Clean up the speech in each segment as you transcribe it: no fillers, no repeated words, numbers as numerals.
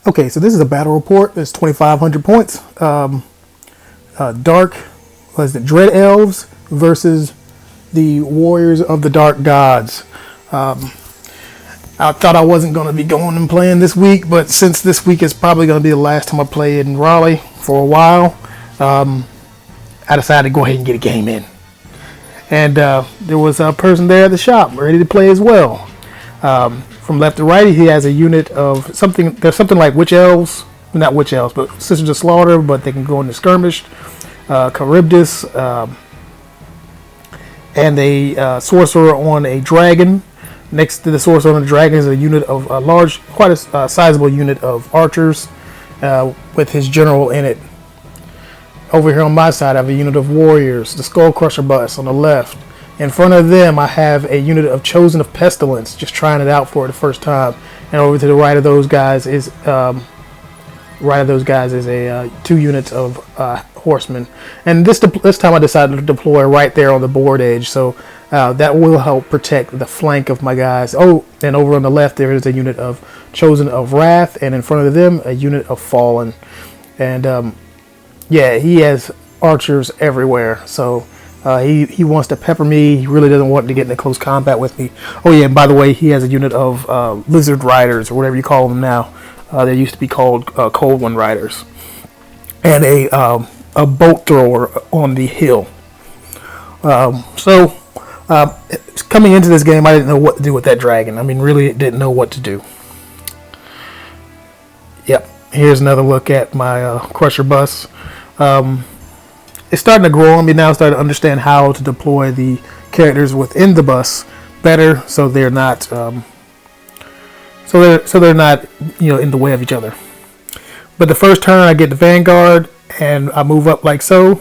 Okay, so this is a battle report. There's 2,500 points. Dark, what is it? Dread elves versus the warriors of the dark gods. I thought I wasn't going to be going and playing this week, but since this week is probably going to be the last time I play in Raleigh for a while, I decided to go ahead and get a game in. And there was a person there at the shop ready to play as well. From left to right, he has a unit of something. There's something like witch elves, not witch elves, but Sisters of Slaughter, but they can go into skirmish. Charybdis, and a sorcerer on a dragon. Next to the sorcerer on the dragon is a unit of a large, quite a sizable unit of archers, with his general in it. Over here on my side, I have a unit of warriors, the Skull Crusher bus on the left. In front of them, I have a unit of Chosen of Pestilence, just trying it out for the first time. And over to the right of those guys is a 2 units of horsemen. And this time I decided to deploy right there on the board edge, so that will help protect the flank of my guys. Oh, and over on the left there is a unit of Chosen of Wrath, and in front of them a unit of Fallen. And yeah, he has archers everywhere, so he wants to pepper me. He really doesn't want to get into close combat with me. Oh yeah, and by the way, he has a unit of Lizard Riders, or whatever you call them now. They used to be called Cold One Riders. And a bolt thrower on the hill. Coming into this game, I didn't know what to do with that dragon. I mean, really didn't know what to do. Yep, here's another look at my Crusher bus. It's starting to grow on me now. Starting to understand how to deploy the characters within the bus better, so they're not they're not in the way of each other. But the first turn, I get the Vanguard, and I move up like so.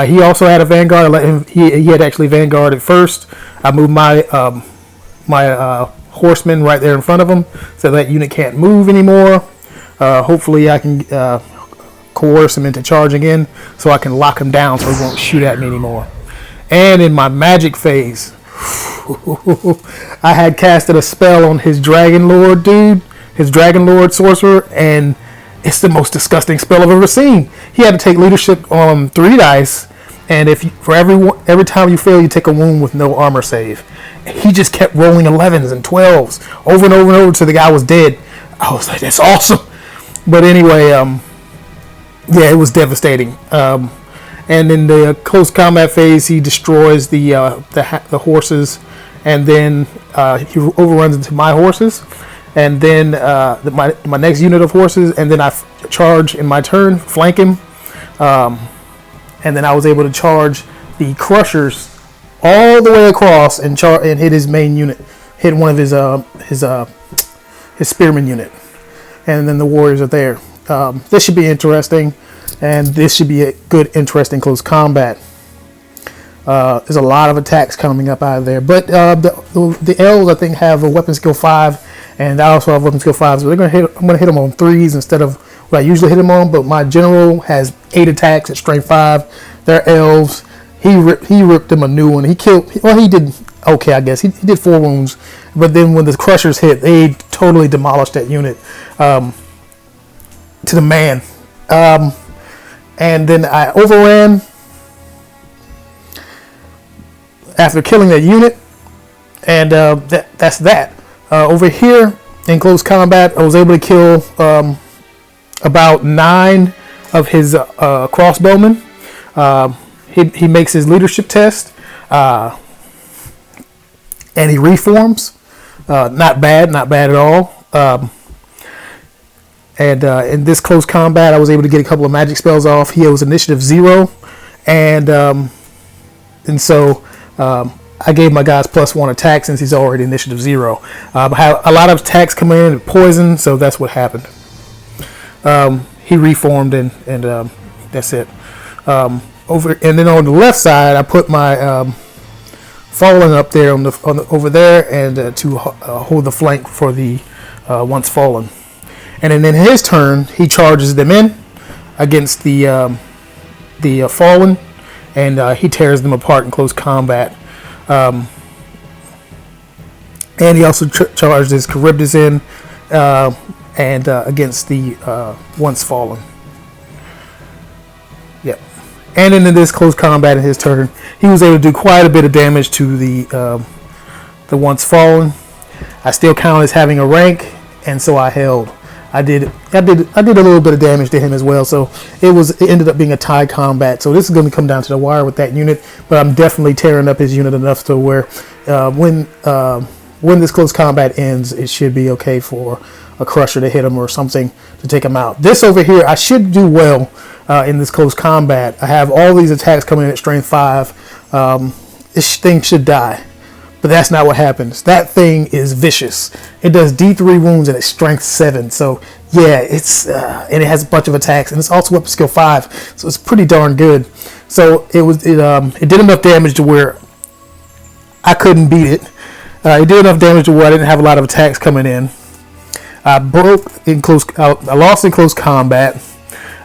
He also had a Vanguard. I let him. He had actually Vanguarded first. I moved my horseman right there in front of him, so that unit can't move anymore. Hopefully, I can coerce him into charging in, so I can lock him down, so he won't shoot at me anymore. And in my magic phase, I had casted a spell on his Dragon Lord dude, his Dragon Lord sorcerer, and it's the most disgusting spell I've ever seen. He had to take leadership on 3 dice, and every time you fail, you take a wound with no armor save. He just kept rolling 11s and 12s over and over and over till the guy was dead. I was like, that's awesome. But anyway, yeah, it was devastating. And in the close combat phase, he destroys the horses, and then he overruns into my horses. And then my next unit of horses, and then I charge in my turn, flank him, and then I was able to charge the Crushers all the way across and hit his main unit, hit one of his spearman unit, and then the warriors are there. This should be interesting, and this should be a good, interesting close combat. There's a lot of attacks coming up out of there, but the elves I think have a weapon skill 5. And I also have weapon skill 5, so I'm gonna hit them on 3s instead of what I usually hit them on. But my general has 8 attacks at strength 5. They're elves. He ripped them a new one. He did okay, I guess. He did 4 wounds. But then when the Crushers hit, they totally demolished that unit to the man. And then I overran after killing that unit, and that's that. Over here in close combat, I was able to kill about 9 of his crossbowmen. He makes his leadership test, and he reforms. Not bad at all. And in this close combat, I was able to get a couple of magic spells off. He was initiative 0, and so I gave my guys +1 attack since he's already initiative 0. I had a lot of attacks come in and poison, so that's what happened. He reformed, and that's it. And then on the left side, I put my Fallen up there over there, and to hold the flank for the once Fallen. And then in his turn, he charges them in against the Fallen, and he tears them apart in close combat. And he also charged his Charybdis in, and against the once fallen. Yep. And then in this close combat in his turn, he was able to do quite a bit of damage to the once fallen. I still count as having a rank, and so I held. I did a little bit of damage to him as well, so it ended up being a tie combat. So this is going to come down to the wire with that unit, but I'm definitely tearing up his unit enough to where when this close combat ends, it should be okay for a crusher to hit him or something to take him out. This over here, I should do well in this close combat. I have all these attacks coming in at strength 5. This thing should die. But that's not what happens. That thing is vicious. It does D3 wounds and it's strength 7. So yeah, it's and it has a bunch of attacks, and it's also weapon skill 5. So it's pretty darn good. So it did enough damage to where I couldn't beat it. It did enough damage to where I didn't have a lot of attacks coming in. I lost in close combat.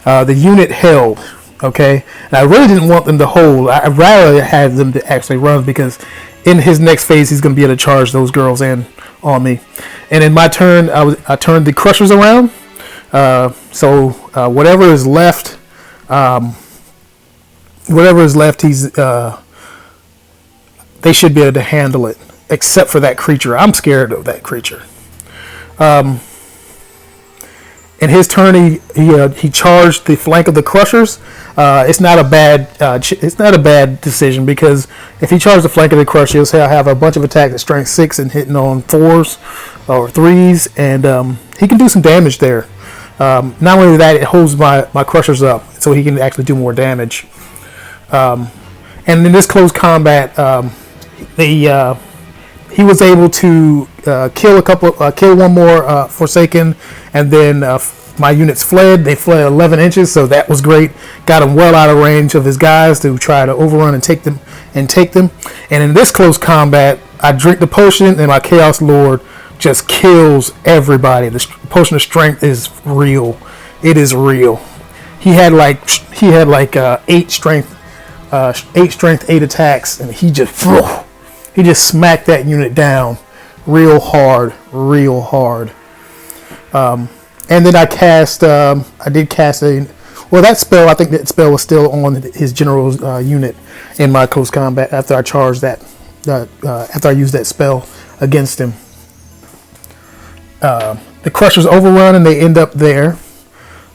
The unit held. Okay, and I really didn't want them to hold. I rather had them to actually run, because in his next phase, he's going to be able to charge those girls in on me. And in my turn, I turned the crushers around. So whatever is left, they should be able to handle it, except for that creature. I'm scared of that creature. In his turn, he charged the flank of the crushers. It's not a bad decision, because if he charged the flank of the crushers, he'll say I have a bunch of attacks at strength 6 and hitting on 4s or 3s, and he can do some damage there. Not only that, it holds my crushers up, so he can actually do more damage. And in this close combat, he was able to kill one more Forsaken, and then my units fled. They fled 11 inches, so that was great. Got him well out of range of his guys to try to overrun and take them. And in this close combat, I drink the potion, and my Chaos Lord just kills everybody. The potion of strength is real. It is real. He had like 8 strength, 8 attacks, and he just smacked that unit down real hard. And then I did cast that spell. I think that spell was still on his general's unit in my close combat after I charged that, after I used that spell against him. The crushers overrun and they end up there.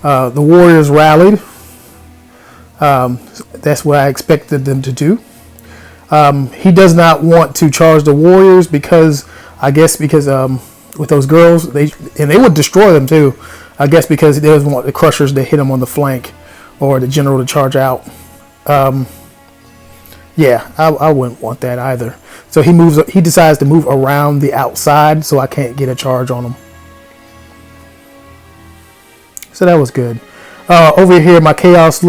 The warriors rallied. That's what I expected them to do. He does not want to charge the warriors because with those girls, they would destroy them too. I guess because he doesn't want the crushers to hit him on the flank or the general to charge out. Yeah, I wouldn't want that either. So he decides to move around the outside so I can't get a charge on him. So that was good. Over here, my Chaos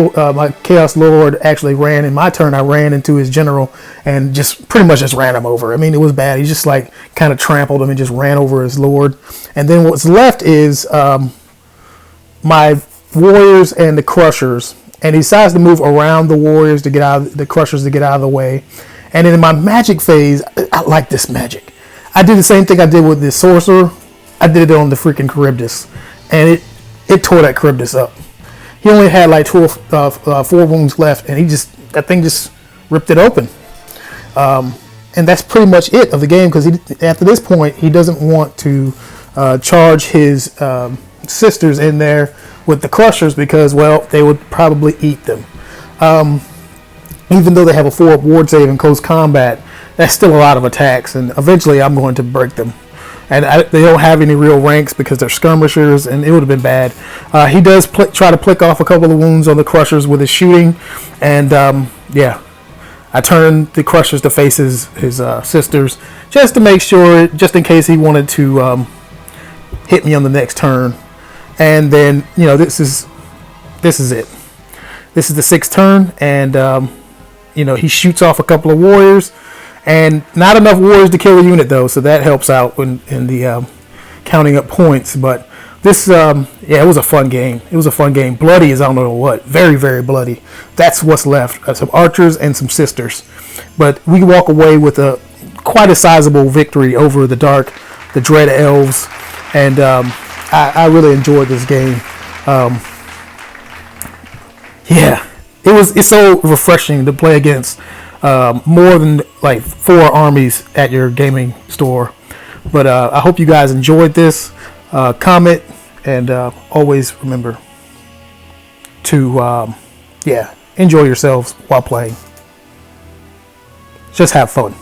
Lord actually ran. In my turn, I ran into his general and just pretty much just ran him over. I mean, it was bad. He just like kind of trampled him and just ran over his lord. And then what's left is my warriors and the crushers. And he decides to move around the warriors to get out, the crushers to get out of the way. And then in my magic phase, I like this magic. I did the same thing I did with the sorcerer. I did it on the freaking Charybdis, and it tore that Charybdis up. He only had like 4 wounds left, and that thing just ripped it open. And that's pretty much it of the game, because after this point, he doesn't want to charge his sisters in there with the crushers because, well, they would probably eat them. Even though they have a 4 ward save in close combat, that's still a lot of attacks, and eventually I'm going to break them. And they don't have any real ranks because they're skirmishers, and it would have been bad. He does try to flick off a couple of wounds on the crushers with his shooting, and yeah, I turned the crushers to face his sisters just to make sure, just in case he wanted to hit me on the next turn. And then this is it. This is the 6th turn, and he shoots off a couple of warriors. And not enough warriors to kill a unit, though, so that helps out in the counting up points. But this, it was a fun game. It was a fun game. Bloody as I don't know what. Very, very bloody. That's what's left. Some archers and some sisters. But we walk away with quite a sizable victory over the Dread Elves. And I really enjoyed this game. Yeah, it's so refreshing to play against more than like 4 armies at your gaming store. But I hope you guys enjoyed this. Comment and always remember to enjoy yourselves while playing. Just have fun.